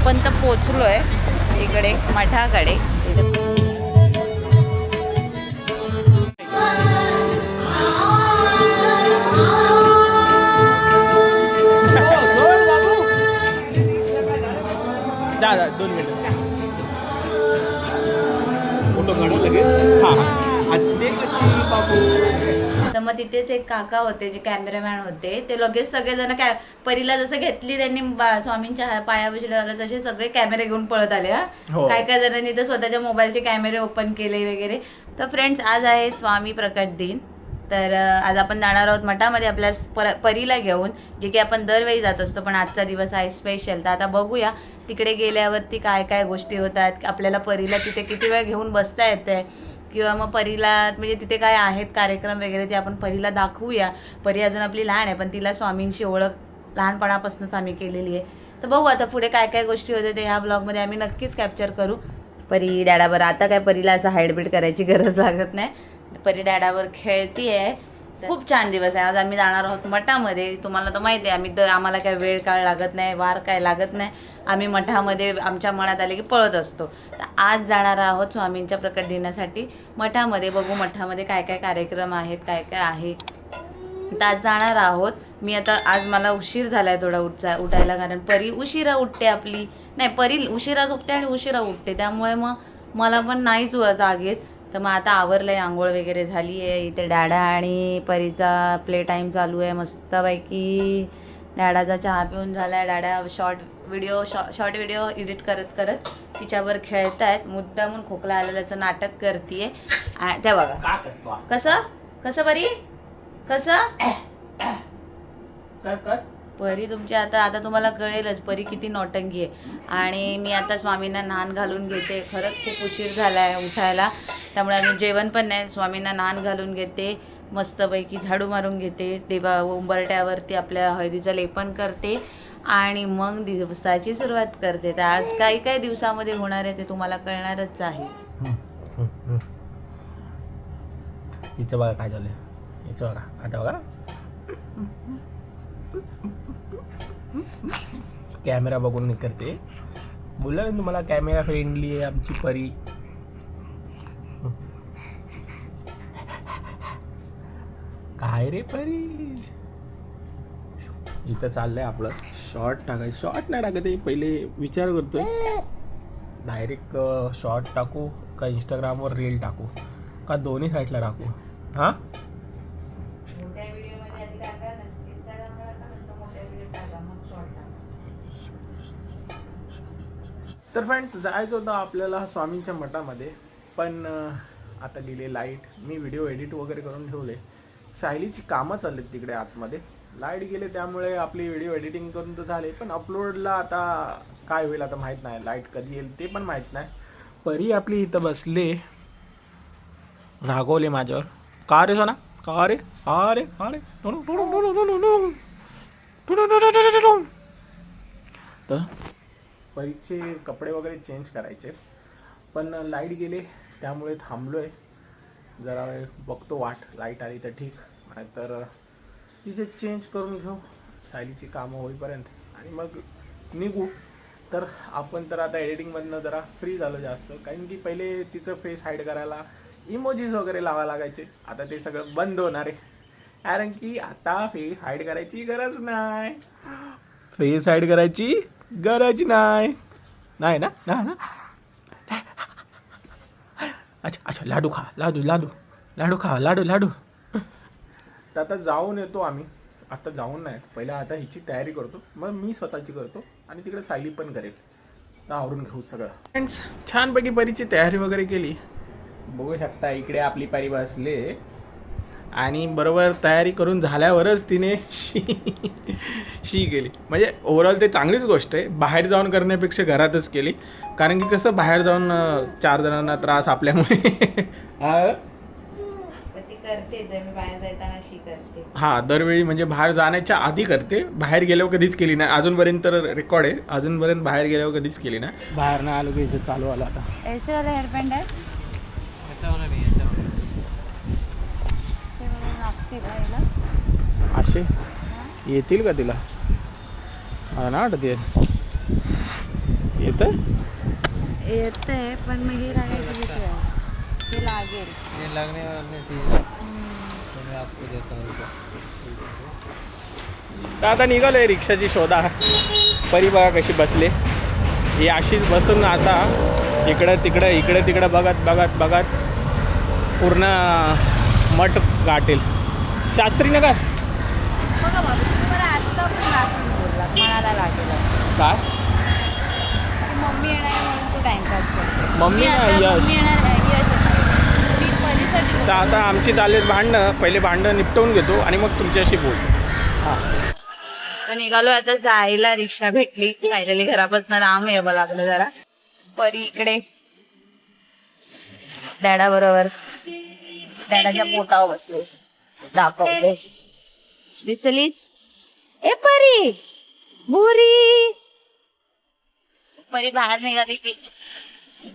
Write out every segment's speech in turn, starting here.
आपण तर पोचलोय इकडे मठाकडे. जा 2 मिनिट फोटो काढू लगेच. तर मग तिथेच एक काका होते जे कॅमेरामॅन होते, ते लगेच सगळेजण परीला जसं घेतली त्यांनी स्वामींच्या पायापाशी ठेवलं तसे सगळे कॅमेरे घेऊन पळत आले. हो. काय काय जणांनी तर स्वतःच्या मोबाईलचे कॅमेरे ओपन केले वगैरे. तर फ्रेंड्स, आज आहे स्वामी प्रकट दिन. तर आज आपण जाणार आहोत मठामध्ये आपल्या परीला घेऊन, जे की आपण दरवेळी जात असतो, पण आजचा दिवस आहे स्पेशल. तर आता बघूया तिकडे गेल्यावरती काय काय गोष्टी होतात, आपल्याला परीला तिथे किती वेळ घेऊन बसता येते, किंवा मग परीला म्हणजे तिथे काय आहेत कार्यक्रम वगैरे ते आपण परीला दाखवूया. परी अजून आपली लहान आहे, पण तिला स्वामींची ओळख लहानपणापासूनच आम्ही केलेली आहे. तर बघू आता पुढे काय काय गोष्टी होते ते ह्या ब्लॉगमध्ये आम्ही नक्कीच कॅप्चर करू. परी डॅडावर आता काय परीला असं हाईडबीट करायची गरज लागत नाही. परी डॅडावर खेळती आहे. खूप छान दिवस आहे. आज आम्ही जाणार आहोत मठामध्ये. तुम्हाला तर माहिती आहे आम्हाला काय वेळ काळ लागत नाही, वार काय लागत नाही. आम्ही मठामध्ये आमच्या मनात आले की पळत असतो. तर आज जाणार आहोत स्वामींच्या प्रकट दिनासाठी मठामध्ये. बघू मठामध्ये काय काय कार्यक्रम आहेत, काय काय आहे. तर आज जाणार आहोत. मी आता आज मला उशीर झाला आहे थोडा उठायला, कारण परी उशिरा उठते आपली. नाही, परी उशिरा झोपते आणि उशिरा उठते, त्यामुळे मग मला पण नाहीच जाग येत. तर मग आता आवरलं आहे, आंघोळ वगैरे झाली आहे. इथे डॅडा आणि परीचा प्ले टाईम चालू आहे मस्तपैकी. डॅडाचा चहा पिऊन झाला आहे. डॅडा शॉर्ट व्हिडिओ एडिट करत करत तिच्यावर खेळत आहेत. मुद्दामून खोकला आलेल्याचं नाटक करते. त्या बघा कसं परी कसं परी तुमची आता तुम्हाला कळेलच परी किती नौटंकी आहे. आणि मी आता स्वामींना नान घालून घेते. खरंच खूप उशीर झाला आहे उठायला, त्यामुळे अजून जेवण पण नाही. स्वामींना नान घालून घेते, मस्तपैकी झाडू मारून घेते, देवा उंबरट्यावरती आपल्या हळदीचं लेपन करते आणि मग दिवसाची सुरुवात करते. तर आज काही काही दिवसामध्ये होणार आहे ते तुम्हाला कळणारच आहे. हिचं बघा काय झालं, हिचं बघा आता बघा. कॅमेरा बघून मी करते. बोललं तुम्हाला कॅमेरा फ्रेंडली आहे आमची परी. काय रे परी, इथं चाललंय आपलं शॉर्ट टाकायचं. शॉर्ट नाही टाकत आहे, पहिले विचार करतोय डायरेक्ट शॉर्ट टाकू का इंस्टाग्रामवर रील टाकू का दोन्ही साईडला टाकू. हां, तर फ्रेंड्स जायचं होतं आपल्याला स्वामींच्या मठामध्ये, पण आता गेले लाईट. मी व्हिडिओ एडिट वगैरे करून ठेवले. सायलीची कामं चाललेत तिकडे आतमध्ये. लाईट गेले त्यामुळे आपली व्हिडिओ एडिटिंग करून तर झाले, पण अपलोडला आता काय होईल आता माहीत नाही. लाईट कधी येईल ते पण माहीत नाही. परी आपली इथं बसले, रागवले माझ्यावर. का रे सोना, का रे, अरे अरे. तर परीचे कपडे वगैरे चेंज करायचे, पण लाईट गेले त्यामुळे थांबलो आहे. जरा वेळ बघतो वाट, लाईट आली तर ठीक, नाहीतर तिचे चेंज करून घेऊ सायलीची कामं होईपर्यंत आणि मग निघू. तर आपण तर आता एडिटिंगमधनं जरा फ्री झालो जास्त, कारण की पहिले तिचं फेस हाईड करायला इमोजीज वगैरे लावा लागायचे. आता ते सगळं बंद होणार आहे, कारण की आता फेस हाईड करायची गरज नाही. फेस हाईड करायची गरज नाही ना ना ना. अच्छा लाडू खा, लाडू खा, लाडू. तर आता जाऊन येतो आम्ही. आता जाऊन नाही, पहिला आता हिची तयारी करतो, मग मी स्वतःची करतो आणि तिकडे सायली पण करेल. तर आवरून घेऊ सगळं. फ्रेंड्स, छानपैकी परीची तयारी वगैरे केली. बघू शकता इकडे आपली परी बसले आणि बरोबर तयारी करून झाल्यावरच तिने शी केली. म्हणजे ओव्हरऑल ते चांगलीच गोष्ट आहे. बाहेर जाऊन करण्यापेक्षा घरातच केली, कारण की कसं बाहेर जाऊन 4 जणांना त्रास आपल्यामुळे. करते जर मी बाहेर जाताना शी करते. हां, दरवेळी म्हणजे बाहेर जाण्याच्या आधी करते, बाहेर गेल्यावर कधीच केली नाही अजूनपर्यंत. तर रेकॉर्ड आहे, अजूनपर्यंत बाहेर गेल्यावर कधीच केली नाही. बाहेर ना आलो की इथं चालू आलं आता. ऐसे वाला हेअरबँड आहे, ऐसा वाला नाही, ऐसा वाला. असे येतील का तिला? मला ना वाटत येतं येतंय पण मग हे लागायचं हे लागेल. ये लगने वाला ठीक है तो मैं आपको देता हूँ तर आता निघालोय रिक्षाची शोधा. परी बघा कशी बसले. ही अशीच बसून आता इकडं तिकडं बघत बघत बघत पूर्ण मठ गाठेल. शास्त्री नगर बघा बाबा तुम्ही मला आत्ता पण वाचून बोललात मनाला लागेल काय की मम्मी येणार आहे म्हणून तू टाइमपास करते. मम्मी मी ना, आता यश. मम्मी येणार आहे, यश येणार. मी परीसाठी तर बोलते. आता आमची चालेल भांडणं. पहिले भांडणं निपटवून घेतो आणि मग तुमच्याशी बोलतो. हां तर निघालो आता जायला. रिक्षा भेटली फायनली. घरापासून लांब यावं लागलं जरा. परी इकडे डॅडा बरोबर डॅडाच्या पोटावर बसले. दाखवले दिसलीस ए परी भुरी. परी बाहेर निघाली की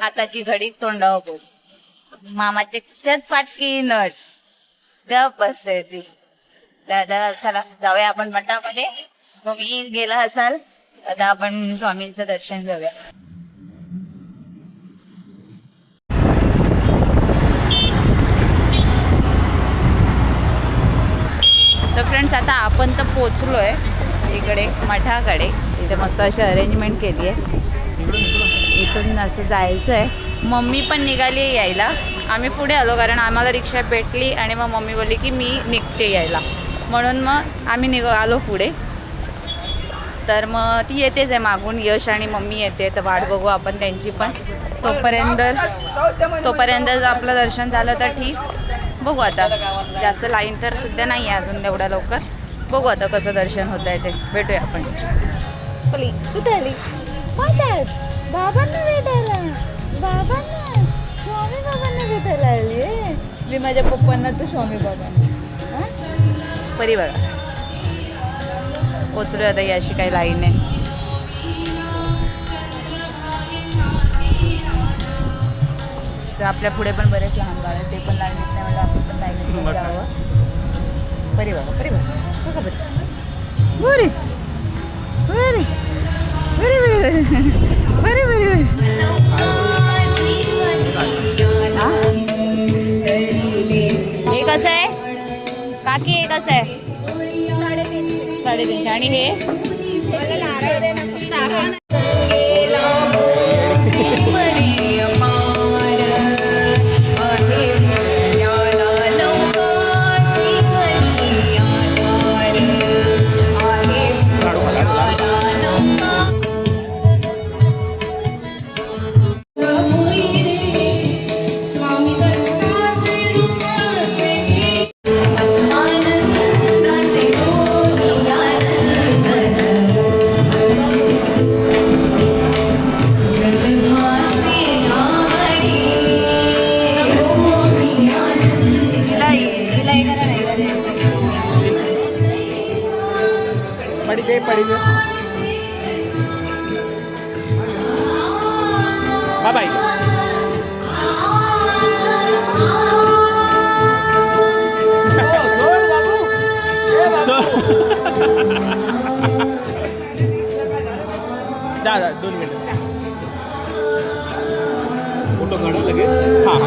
हाताची घडी तोंडावर बोल. मामाचे क्षत फाटकी नट गप बसते ती. दादा चला जाऊया आपण मठामध्ये. तुम्ही गेला असाल आता आपण स्वामींचं दर्शन घेऊया. तर फ्रेंड्स आता आपण तर पोचलोय इकडे मठाकडे. इथे मस्त अशी अरेंजमेंट केली आहे. इथून असं जायचं आहे. मम्मी पण निघाली आहे यायला. आम्ही पुढे आलो कारण आम्हाला रिक्षा भेटली आणि मग मम्मी बोलली की मी निघते यायला म्हणून मग आम्ही आलो पुढे. तर ती येतेच आहे मागून. यश आणि मम्मी येते तर वाट बघू आपण त्यांची पण. तोपर्यंत आपलं दर्शन झालं तर ठीक. बघू आता जास्त लाईन तर सध्या नाही आहे अजून एवढ्या लवकर. बघू आता कसं दर्शन होत आहे ते. भेटूया आपण. कुठे आली बाबांना भेटायला. बाबांना स्वामी बाबांना भेटायला आली आहे मी. माझ्या पप्पांना तू स्वामी बाबांना. परी बघा पोचलो आता. याशी काही लाईन आहे. तर आपल्या पुढे पण बरेच लहान बाळ आहेत. ते पण लाईनीत नाही म्हणजे आपण पण लाईनीत जावं. परी बघा परी बघा बघा बरी बरी बरी बरी बरी बरी बरी हे कसं आहे काकी? हे कसं आहे? 350. आणि हे पड़ी बाय बाय. जा 2 मिनिट फोटो काढा लगेच. हां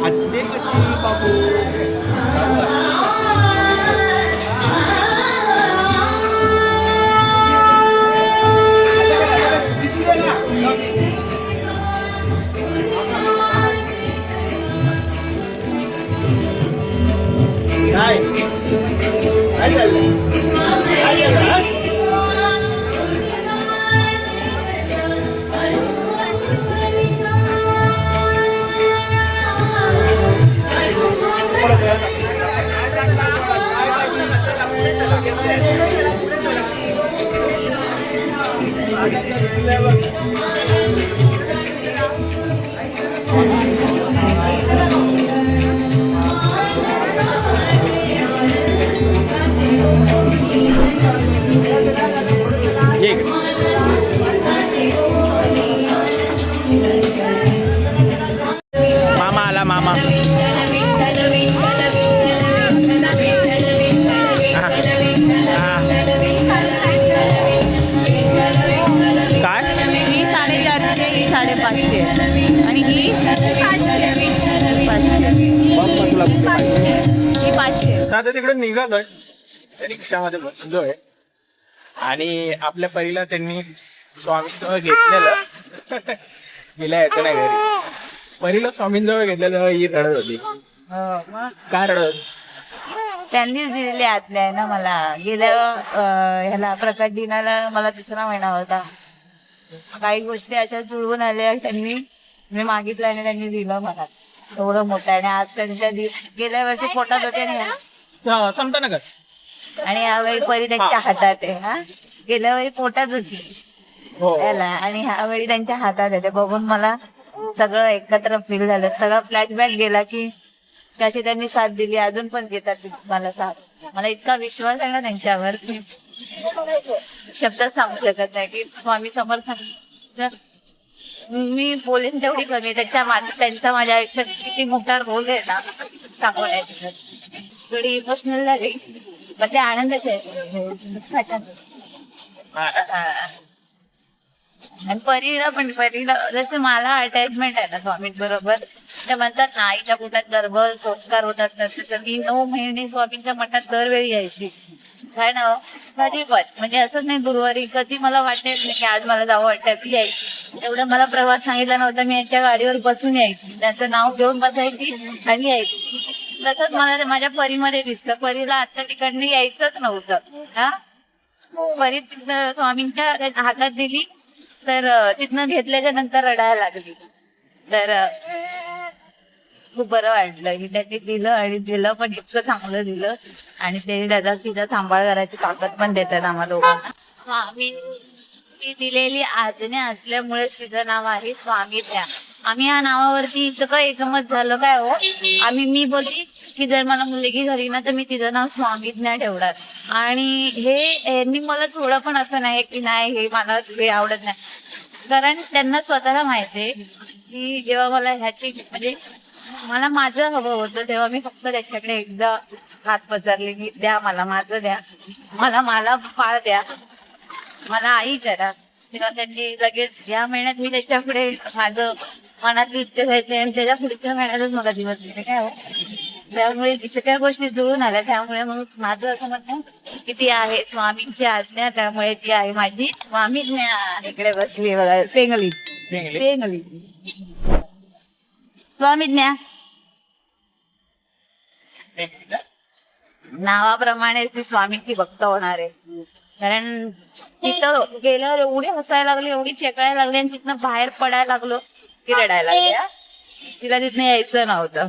आते कच्ची बाबू. मामा आला मामा. काय 400, ही 550 आणि ही 500. तुला कुठे पाहिजे? ही 500. आता तिकडे निघालोय रिक्षामध्ये बसलोय आणि आपल्या परीला त्यांनी स्वामींजवळ घेतलेलं गेल्या याचं नाही घरी. परीला स्वामींजवळ घेतल्याजवळ ही रडत होती. काय रडत? त्यांनीच दिलेली आज्ञा आहे ना मला. गेल्या ह्याला प्रकट दिनाला मला 2रा महिना होता. काही गोष्टी अशा जुळवून आल्या त्यांनी, मी मागितलं आणि त्यांनी दिलं मला एवढं मोठं. आणि आज त्यांच्या गेल्या वर्षी पोटात होते ना समजा ना का आणि यावेळी परी त्यांच्या हातात आहे. हा, गेल्या वेळी पोटात होती त्याला आणि ह्यावेळी त्यांच्या हातात आहे. ते बघून मला सगळं एकत्र फील झालं. सगळं फ्लॅशबॅक गेला की कशी त्यांनी साथ दिली, अजून पण देतात मला साथ. मला इतका विश्वास आहे ना त्यांच्यावर की शब्दात सांगू शकत नाही की स्वामी समर्थ. मी बोलेन तेवढी कमी. त्यांचा माझ्या आयुष्यात किती मोठा रोल आहे ना सांगण्याची. थोडी इमोशनल झाली पण ते आनंदाचे आहे. आणि परीला जसं मला अटॅचमेंट आहे ना स्वामी बरोबर. ते म्हणतात ना आईच्या पोटात गर्भ संस्कार होत असतात तसं मी 9 महिने स्वामींच्या मठात दरवेळी यायची. काय ना कधी पण म्हणजे असंच नाही गुरुवारी कधी मला वाटेल नाही की आज मला जावं वाटतं मी यायची. एवढं मला प्रवास सांगितला नव्हता. मी यांच्या गाडीवर बसून यायची, त्यांचं नाव घेऊन बसायची आणि यायची. तसंच मला माझ्या परीमध्ये दिसलं. परीला आता तिकडनं यायचंच नव्हतं. हा, परी तिथं स्वामींच्या हातात दिली तर तिथनं घेतल्याच्या नंतर रडायला लागली. तर खूप बरं वाटलं की त्यांनी दिलं आणि दिलं पण इतकं चांगलं दिलं. आणि ते त्याचा तिचा सांभाळ करायची ताकद पण देतात आम्हाला लोकांना. स्वामींची दिलेली आज्ञा असल्यामुळेच तिचं नाव आहे स्वामीज्ञा. आम्ही या नावावरती इतकं एकमत झालं काय हो. मी बोलली की जर मला मुलगी झाली ना तर मी तिचं नाव स्वामीज्ञा ठेवणार. आणि यांनी मला थोडं पण असं नाही की नाही हे मला हे आवडत नाही. कारण त्यांना स्वतःला माहितीये की जेव्हा मला ह्याची म्हणजे मला माझं हवं होतं तेव्हा मी फक्त त्याच्याकडे एकदा हात पसरले की द्या मला माझं द्या, मला फाळ द्या, मला आई करा. तेव्हा त्यांनी लगेच या महिन्यात मी त्याच्यापुढे माझं मनातली इच्छा घ्यायची आणि त्याच्या पुढच्या महिन्यातच मला दिवस दिले काय हो. त्यामुळे इतक्या गोष्टी जुळून आल्या. त्यामुळे मग माझं असं म्हणणं की ती आहे स्वामींची आज्ञा, त्यामुळे ती आहे माझी स्वामीज्ञा. इकडे बसली बघा पेंगली स्वामीज्ञा. नावाप्रमाणेच ती स्वामींची भक्त होणार आहे. कारण तिथं गेल्यावर एवढी हसायला लागली, एवढी चेकळायला लागली आणि तिथनं बाहेर पडायला लागलो की रडायला लागली. तिला तिथनं यायचं नव्हतं.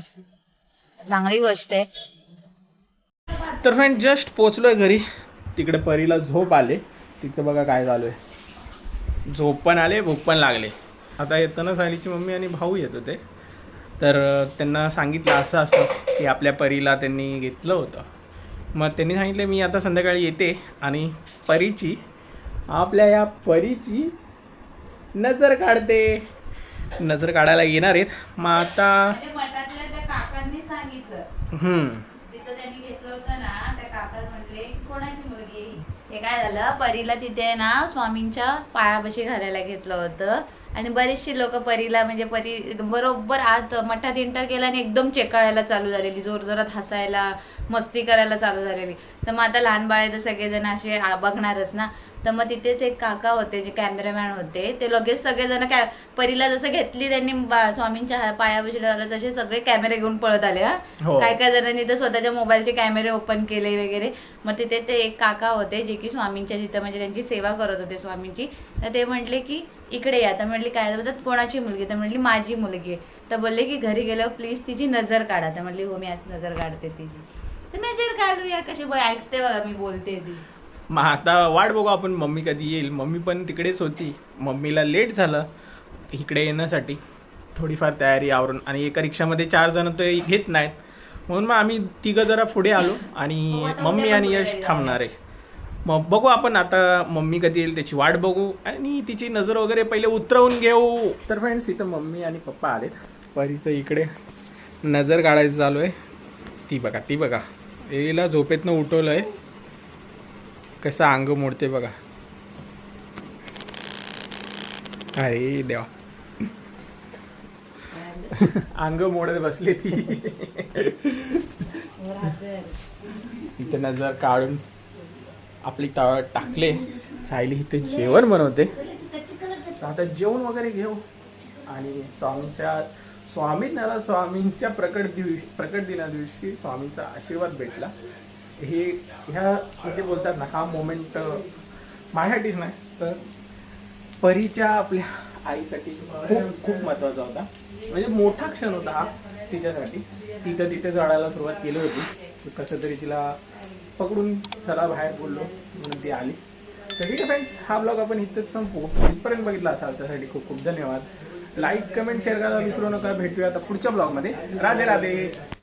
चांगली गोष्ट आहे. तर फ्रेंड जस्ट पोचलोय घरी. तिकडे परीला झोप आले. तिचं बघा काय झालं आहे. झोप पण आले, भूक पण लागले. आता येताना सायलीची मम्मी आणि भाऊ येत होते. तर त्यांना सांगितलं असं की आपल्या परीला त्यांनी घेतलं होतं. मग त्यांनी सांगितलं मी आता संध्याकाळी येते आणि आपल्या या परीची नजर काढते. नजर काढायला येणार आहेत. मग आता मठातल्या त्या काकांनी सांगितलं तिथं त्यांनी घेतलं होतं ना, त्या काका म्हटले कोणाची मुलगी आहे. ते काय झालं परीला तिथे ना स्वामींच्या पायापाशी घालायला घेतलं होतं. आणि बरीचशी लोक परीला म्हणजे परी बरोबर आत मठात एंटर केला आणि एकदम चेकाळायला चालू झालेली, जोरजोरात हसायला मस्ती करायला चालू झालेली. तर मग आता लहान बाळ तर सगळेजण असे बघणारच ना. तर मग तिथेच एक काका होते जे कॅमेरामॅन होते. ते लगेच सगळेजण परीला जसं घेतली त्यांनी स्वामींच्या पायापाशी ठेवलं तसे सगळे कॅमेरे घेऊन पळत आले. काय काय जणांनी तर स्वतःच्या मोबाईलचे कॅमेरे ओपन केले वगैरे. मग तिथे ते एक काका होते जे की स्वामींच्या तिथं म्हणजे त्यांची सेवा करत होते स्वामींची. तर ते म्हटले की इकडे या. तर म्हटली काय बोलतात कोणाची मुलगी. तर म्हटली माझी मुलगी आहे. तर बोलले की घरी गेल्यावर प्लीज तिची नजर काढा. तर म्हटली हो मी आज नजर काढते तिची. तर नजर काढूया कशी ऐकते बघा मी बोलते ती. मग आता वाट बघू आपण मम्मी कधी येईल. मम्मी पण तिकडेच होती. मम्मीला लेट झालं इकडे येण्यासाठी. थोडीफार तयारी आवरून आणि एका रिक्षामध्ये 4 जण तर घेत नाहीत. म्हणून मग आम्ही 3 जरा पुढे आलो आणि मम्मी आणि यश थांबणार आहे. मग बघू आपण आता मम्मी कधी येईल त्याची वाट बघू आणि तिची नजर वगैरे पहिले उतरवून घेऊ. तर फ्रेंड्स इथं मम्मी आणि पप्पा आलेत. परीचं इकडे नजर काढायचं चालू आहे. ती बघा येईला झोपेतनं उठवलं आहे. कसं अंग मोडते बघा. अरे देवा अंग मोडत बसली ती इथे नजर काढून आपली टाकले. सायली इथे जेवण बनवते. तर आता जेवण वगैरे घेऊ आणि स्वामींच्या प्रकट दिना दिवशी स्वामींचा आशीर्वाद भेटला. ह्या म्हणजे बोलतात ना, हा मोमेंट माझ्यासाठीच नाही तर परीच्या आपल्या आईसाठी खूप खूप महत्त्वाचा होता. म्हणजे मोठा क्षण होता हा तिच्यासाठी. तिथे चढायला सुरुवात केली होती. कसं तरी तिला पकडून चला बाहेर बोललो म्हणून ती आली. तर ठीक आहे फ्रेंड्स, हा ब्लॉग आपण इथेच संपू. इथपर्यंत बघितला असाल त्यासाठी खूप खूप धन्यवाद. लाईक कमेंट शेअर करायला विसरू नका. भेटूया आता पुढच्या ब्लॉगमध्ये. राधे राधे.